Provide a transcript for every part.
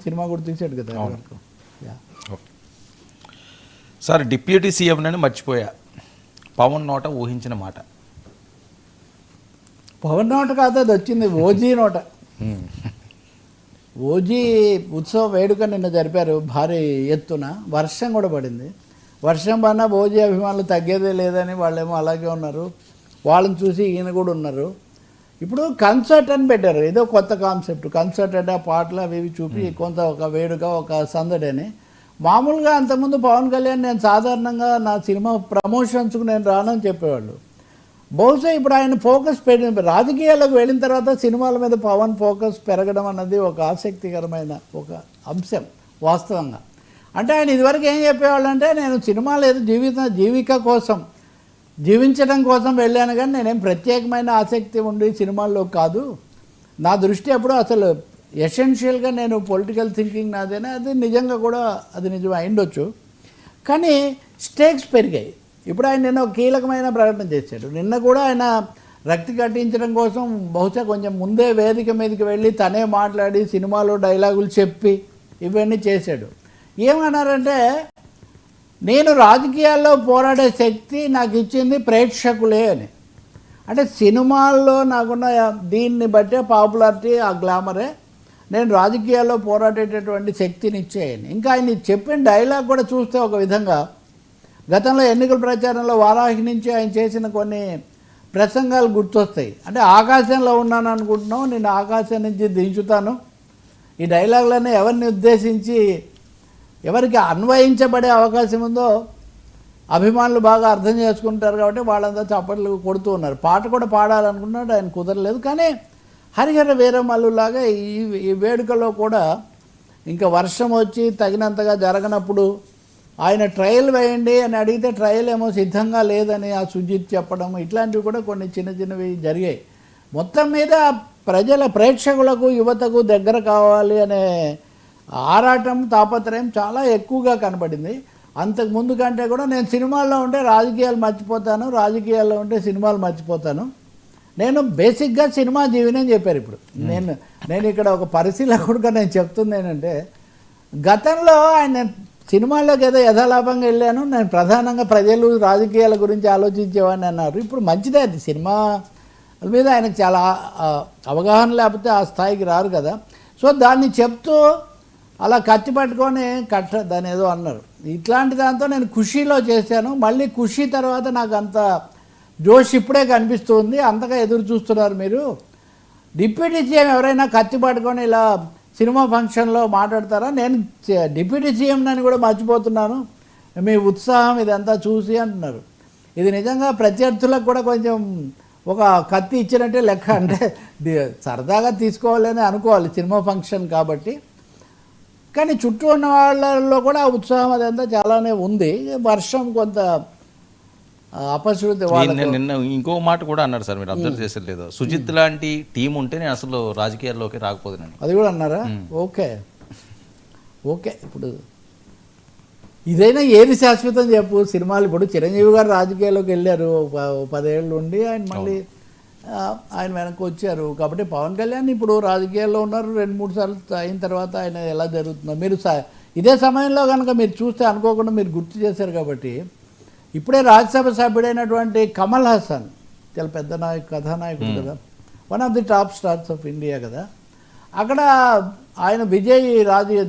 Cinema కూడా తీసాడు కదా వరకు. సార్ డిప్యూటీ సీఎం అని మర్చిపోయా, పవన్ నోట ఊహించిన మాట. పవన్ నోట కాదు, అది వచ్చింది ఓజీ నోట. ఓజీ ఉత్సవ వేడుక నిన్న జరిపారు భారీ ఎత్తున. వర్షం కూడా పడింది. వర్షం పడినా ఓజీ అభిమానులు తగ్గేదే లేదని వాళ్ళేమో అలాగే ఉన్నారు. వాళ్ళని చూసి ఈయన కూడా ఉన్నారు. ఇప్పుడు కన్సర్ట్ అని పెట్టారు, ఏదో కొత్త కాన్సెప్ట్. కన్సర్ట్ అంటే ఆ పాటలు అవి ఇవి చూపి కొంత ఒక వేడుక, ఒక సందడి అని. మామూలుగా అంతకుముందు పవన్ కళ్యాణ్ నేను సాధారణంగా నా సినిమా ప్రమోషన్స్కు నేను రానని చెప్పేవాళ్ళు. బహుశా ఇప్పుడు ఆయన ఫోకస్ పెరిగి రాజకీయాల్లోకి వెళ్ళిన తర్వాత సినిమాల మీద పవన్ ఫోకస్ పెరగడం అన్నది ఒక ఆసక్తికరమైన ఒక అంశం వాస్తవంగా. అంటే ఆయన ఇదివరకు ఏం చెప్పేవాళ్ళు అంటే, నేను సినిమాలు ఏదో జీవిక కోసం జీవించడం కోసం వెళ్ళాను, కానీ నేనేం ప్రత్యేకమైన ఆసక్తి ఉండి సినిమాల్లో కాదు. నా దృష్టి అప్పుడు అసలు ఎసెన్షియల్గా నేను పొలిటికల్ థింకింగ్ నాదేనా, అది నిజంగా కూడా అది నిజం అయిండొచ్చు. కానీ స్టేక్స్ పెరిగాయి. ఇప్పుడు ఆయన నిన్న ఒక కీలకమైన ప్రకటన చేశాడు. నిన్న కూడా ఆయన రక్తి కట్టించడం కోసం బహుశా కొంచెం ముందే వేదిక మీదకి వెళ్ళి తనే మాట్లాడి సినిమాలో డైలాగులు చెప్పి ఇవన్నీ చేశాడు. ఏమన్నారంటే, నేను రాజకీయాల్లో పోరాడే శక్తి నాకు ఇచ్చింది ప్రేక్షకులే అని. అంటే సినిమాల్లో నాకున్న దీన్ని బట్టే పాపులారిటీ, ఆ గ్లామరే నేను రాజకీయాల్లో పోరాడేటటువంటి శక్తిని ఇచ్చేయని. ఇంకా ఆయన చెప్పిన డైలాగ్ కూడా చూస్తే ఒక విధంగా గతంలో ఎన్నికల ప్రచారంలో వారాహి నుంచి ఆయన చేసిన కొన్ని ప్రసంగాలు గుర్తొస్తాయి. అంటే ఆకాశంలో ఉన్నాను అనుకుంటున్నావు, నేను ఆకాశం నుంచి దించుతాను. ఈ డైలాగులన్నీ ఎవరిని ఉద్దేశించి ఎవరికి అన్వయించబడే అవకాశం ఉందో అభిమానులు బాగా అర్థం చేసుకుంటారు కాబట్టి వాళ్ళంతా చప్పట్లు కొడుతూ ఉన్నారు. పాట కూడా పాడాలనుకున్నాడు, ఆయన కుదరలేదు. కానీ హరిహర వీరమల్లులాగా ఈ వేడుకలో కూడా ఇంకా వర్షం వచ్చి తగినంతగా జరగనప్పుడు ఆయన ట్రయల్ వేయండి అని అడిగితే ట్రయల్ ఏమో సిద్ధంగా లేదని ఆ సుజిత్ చెప్పడం, ఇట్లాంటివి కూడా కొన్ని చిన్న చిన్నవి జరిగాయి. మొత్తం మీద ప్రేక్షకులకు యువతకు దగ్గర కావాలి అనే ఆరాటం, తాపత్రయం చాలా ఎక్కువగా కనబడింది. అంతకు ముందు కంటే కూడా నేను సినిమాల్లో ఉంటే రాజకీయాలు మర్చిపోతాను, రాజకీయాల్లో ఉంటే సినిమాలు మర్చిపోతాను. నేను బేసిక్గా సినిమా జీవిని అని చెప్పారు. ఇప్పుడు నేను ఇక్కడ ఒక పరిశీలకుడుగా నేను చెప్తుంది ఏంటంటే, గతంలో ఆయన సినిమాల్లోకి ఏదో యథాలాభంగా వెళ్ళాను, నేను ప్రధానంగా ప్రజలు రాజకీయాల గురించి ఆలోచించేవాడిని అన్నారు. ఇప్పుడు మంచిదే, అది సినిమా మీద ఆయనకు చాలా అవగాహన లేకపోతే ఆ స్థాయికి రారు కదా. సో దాన్ని చెప్తూ అలా కత్తి పట్టుకొని దాని ఏదో అన్నారు. ఇట్లాంటి దాంతో నేను ఖుషీలో చేశాను. మళ్ళీ ఖుషీ తర్వాత నాకు అంత జోష్ ఇప్పుడే కనిపిస్తుంది, అంతగా ఎదురు చూస్తున్నారు మీరు. డిప్యూటీ సీఎం ఎవరైనా కత్తి పట్టుకొని ఇలా సినిమా ఫంక్షన్లో మాట్లాడతారా? నేను డిప్యూటీ సీఎం అని కూడా మర్చిపోతున్నాను, మీ ఉత్సాహం ఇదంతా చూసి అంటున్నారు. ఇది నిజంగా ప్రత్యర్థులకు కూడా కొంచెం ఒక కత్తి ఇచ్చినట్టే లెక్క. అంటే సరదాగా తీసుకోవాలని అనుకోవాలి సినిమా ఫంక్షన్ కాబట్టి. కానీ చుట్టూ ఉన్న వాళ్ళలో కూడా ఆ ఉత్సాహం అదంతా చాలానే ఉంది. వర్షం కొంత అపశృతి. నిన్న ఇంకో మాట కూడా అన్నారు సార్, మీరు అబ్జర్వ్ చేసేది లేదు, సుజిత్ లాంటి టీం ఉంటే నేను అసలు రాజకీయాల్లోకి రాకపోతున్నాను, అది కూడా అన్నారా? ఓకే. ఇప్పుడు ఇదైనా ఏది శాశ్వతం చెప్పు. సినిమాలు ఇప్పుడు చిరంజీవి గారు రాజకీయాల్లోకి వెళ్ళారు, 10 ఏళ్ళు ఉండి ఆయన మళ్ళీ ఆయన వెనక్కి వచ్చారు. కాబట్టి పవన్ కళ్యాణ్ ఇప్పుడు రాజకీయాల్లో ఉన్నారు. 2-3 సార్లు అయిన తర్వాత ఆయన ఎలా జరుగుతుందో మీరు ఇదే సమయంలో కనుక మీరు చూస్తే అనుకోకుండా మీరు గుర్తు చేశారు కాబట్టి, ఇప్పుడే రాజ్యసభ సభ్యుడైనటువంటి కమల్ హాసన్ చాలా పెద్ద కథానాయకుడు కదా, one of the top stars of India కదా. అక్కడ ఆయన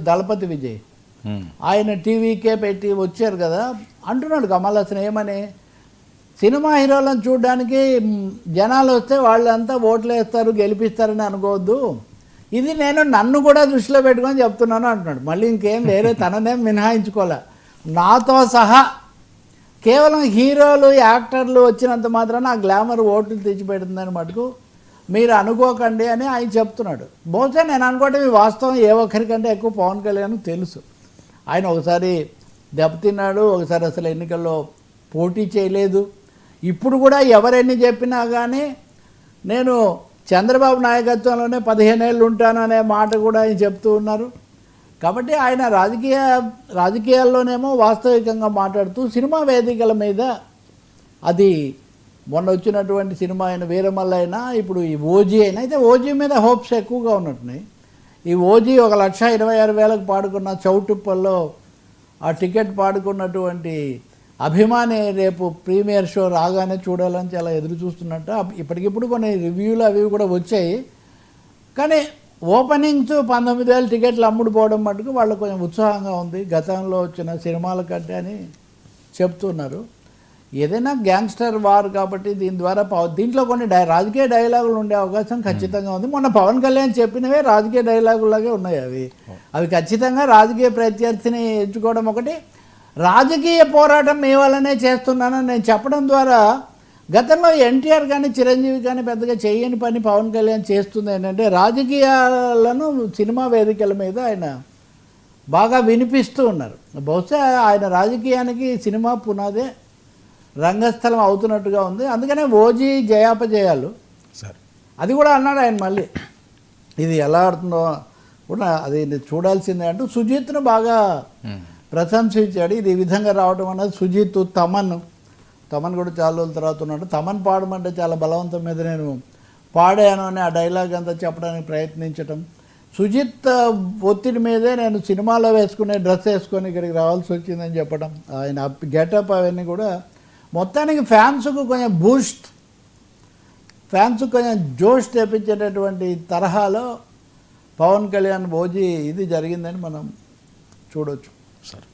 దళపతి విజయ్ ఆయన టీవీకే పెట్టి వచ్చారు కదా. అంటున్నాడు కమల్ హాసన్ ఏమని, సినిమా హీరోలను చూడడానికి జనాలు వస్తే వాళ్ళంతా ఓట్లు వేస్తారు, గెలిపిస్తారని అనుకోవద్దు, ఇది నేను నన్ను కూడా దృష్టిలో పెట్టుకొని చెప్తున్నాను అంటున్నాడు. మళ్ళీ ఇంకేం వేరే తననేం మినహాయించుకోలే, నాతో సహా కేవలం హీరోలు యాక్టర్లు వచ్చినంత మాత్రాన ఆ గ్లామర్ ఓట్లు తెచ్చిపెడుతుందని మటుకు మీరు అనుకోకండి అని ఆయన చెప్తున్నాడు. బహుశా నేను అనుకోవటం ఈ వాస్తవం ఏ ఒక్కరికంటే ఎక్కువ పవన్ కళ్యాణ్ తెలుసు. ఆయన ఒకసారి దెబ్బతిన్నాడు, ఒకసారి అసలు ఎన్నికల్లో పోటీ చేయలేదు. ఇప్పుడు కూడా ఎవరెన్ని చెప్పినా కానీ నేను చంద్రబాబు నాయకత్వంలోనే 15 ఏళ్ళు ఉంటాను అనే మాట కూడా ఆయన చెప్తూ ఉన్నారు. కాబట్టి ఆయన రాజకీయాల్లోనేమో వాస్తవికంగా మాట్లాడుతూ సినిమా వేదికల మీద, అది మొన్న వచ్చినటువంటి సినిమా అయిన వీరమల్ల అయినా ఇప్పుడు ఈ ఓజీ అయినా, అయితే ఓజీ మీద హోప్స్ ఎక్కువగా ఉన్నట్టున్నాయి. ఈ ఓజీ 1,26,000 పాడుకున్న చౌటుప్పల్లో ఆ టికెట్ పాడుకున్నటువంటి అభిమాని రేపు ప్రీమియర్ షో రాగానే చూడాలని చాలా ఎదురు చూస్తున్నట్టు ఇప్పటికిప్పుడు కొన్ని రివ్యూలు అవి కూడా వచ్చాయి. కానీ ఓపెనింగ్స్ 19,000 టికెట్లు అమ్ముడుపోవడం మటుకు వాళ్ళు కొంచెం ఉత్సాహంగా ఉంది గతంలో వచ్చిన సినిమాల కంటే అని చెప్తున్నారు. ఏదైనా గ్యాంగ్స్టర్ వార్ కాబట్టి దీని ద్వారా దీంట్లో కొన్ని రాజకీయ డైలాగులు ఉండే అవకాశం ఖచ్చితంగా ఉంది. మొన్న పవన్ కళ్యాణ్ చెప్పినవే రాజకీయ డైలాగులాగే ఉన్నాయి. అవి ఖచ్చితంగా రాజకీయ ప్రత్యర్థిని ఎంచుకోవడం ఒకటి, రాజకీయ పోరాటం మీ వల్లనే చేస్తున్నానని నేను చెప్పడం ద్వారా గతంలో ఎన్టీఆర్ కానీ చిరంజీవి కానీ పెద్దగా చేయని పని పవన్ కళ్యాణ్ చేస్తుంది ఏంటంటే రాజకీయాలను సినిమా వేదికల మీద ఆయన బాగా వినిపిస్తూ ఉన్నారు. బహుశా ఆయన రాజకీయానికి సినిమా పునాదే రంగస్థలం అవుతున్నట్టుగా ఉంది. అందుకనే ఓజీ జయాపజయాలు సార్ అది కూడా అన్నాడు ఆయన. మళ్ళీ ఇది ఎలా ఆడుతుందో కూడా అది చూడాల్సిందే అంటూ సుజిత్ను బాగా ప్రశంసించాడు. ఇది ఈ విధంగా రావడం అన్నది సుజిత్ తమన్ కూడా చాలా రోజుల తర్వాత ఉన్నాడు. తమన్ పాడమంటే చాలా బలవంతం మీద నేను పాడాను అని ఆ డైలాగ్ అంతా చెప్పడానికి ప్రయత్నించటం, సుజిత్ ఒత్తిడి మీదే నేను సినిమాలో వేసుకునే డ్రెస్ వేసుకొని ఇక్కడికి రావాల్సి వచ్చిందని చెప్పడం, ఆయన గెటప్ అవన్నీ కూడా మొత్తానికి ఫ్యాన్స్కు కొంచెం ఫ్యాన్స్కు కొంచెం జోష్ తెప్పించేటటువంటి తరహాలో పవన్ కళ్యాణ్ ఓజీ ఇది జరిగిందని మనం చూడవచ్చు.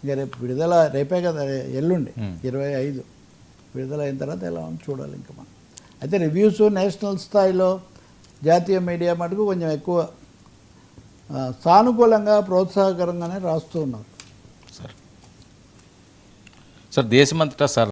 ఇంకా రేపు విడుదల రేపే కదా, ఎల్లుండి 25 విడుదల అయిన తర్వాత ఎలా ఉంది చూడాలి ఇంకా మనం. అయితే రివ్యూస్ నేషనల్ స్థాయిలో జాతీయ మీడియా మటుకు కొంచెం ఎక్కువ సానుకూలంగా ప్రోత్సాహకరంగానే రాస్తూ ఉన్నారు. సార్ దేశమంతటా సార్